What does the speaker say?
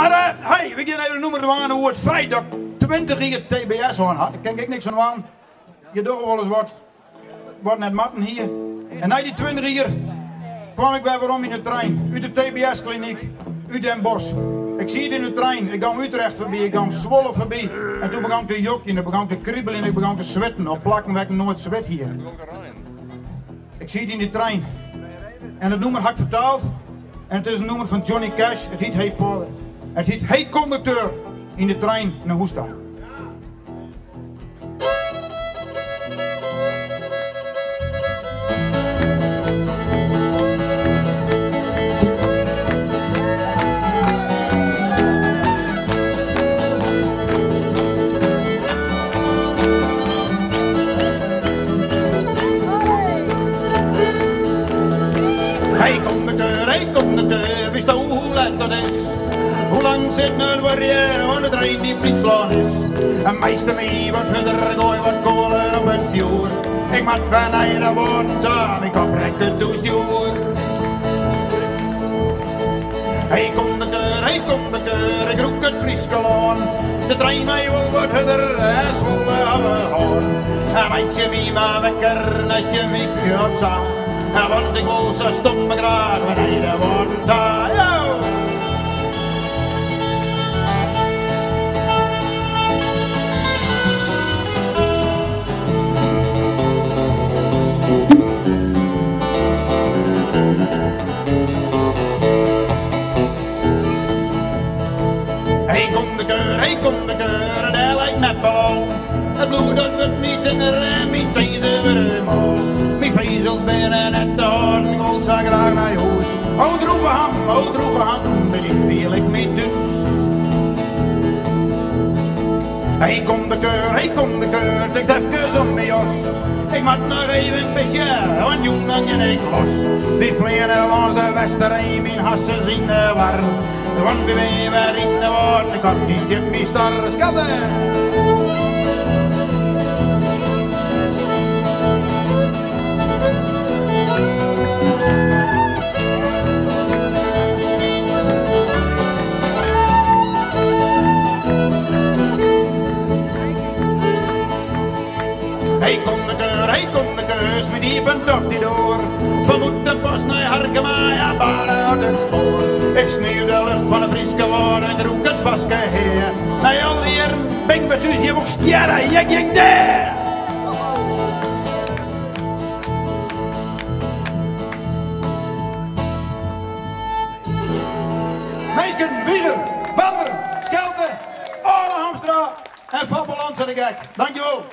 Maar hey, we gaan even noemen aan hoe het feit dat 20 jaar TBS aan had. Daar ken ik niks van aan. Je doet wel eens wat net matten hier. En na die 20 jaar kwam ik weer waarom in de trein. Uit de TBS-kliniek, uit Den Bosch. Ik zie het in de trein, ik ga Utrecht voorbij, ik ga Zwolle voorbij. En toen begon ik te jokken, ik begon te kriebelen en ik begon te zwetten. Op plakken werd ik nooit zwet hier. Ik zie het in de trein. En het nummer had ik vertaald. En het is een nummer van Johnny Cash. Het heet Hey Paul. Het heet Hey Conducteur in de trein naar Hoesta. Hey conducteur, wist je hoe laat dat is? Hoe lang zit nou waar je aan de trein die Friesland is? En meester mee wat verder gooi wat kolen op het vuur. Ik maak van een woord aan, ik oprekken toestuur. Hey conducteur, ik roek het Friesland. De trein mij wil wat verder, en Zwolle hebben hoorn. En meidje wie maar wekker, naast je week op zang. Want ik wil zo stomme graag wanneer de woorden daar. Hey conducteur, dat lijkt me ballon. Het bloed dat wordt niet in de rem, mijn deze weer helemaal. Mijn vezels binnen net te horen, ik wil zo graag naar huis. O droege ham, met die viel ik mee thuis. Hey conducteur, tekst even om mijn jas. Ik maak nog even een pisje, want jongen en ik los. We vliegen langs de Westerrijn, mijn hassen zien de war. Want we weer in de woorden, ik had die stip mee starre schelden. Hey conducteur, met die bent toch niet door. Van Moetenbos naar Harkema, ja, baren uit het spoor. Ik sneeuw de lucht van de Frieske woorden en roek het vastgeheer. Na al die jaren ben ik met u, je mocht sterren, je ging daar. Meisken, Wieger, Bander, Schelte, Alle Hamstra en Fabbeland zijn de gek. Dankjewel.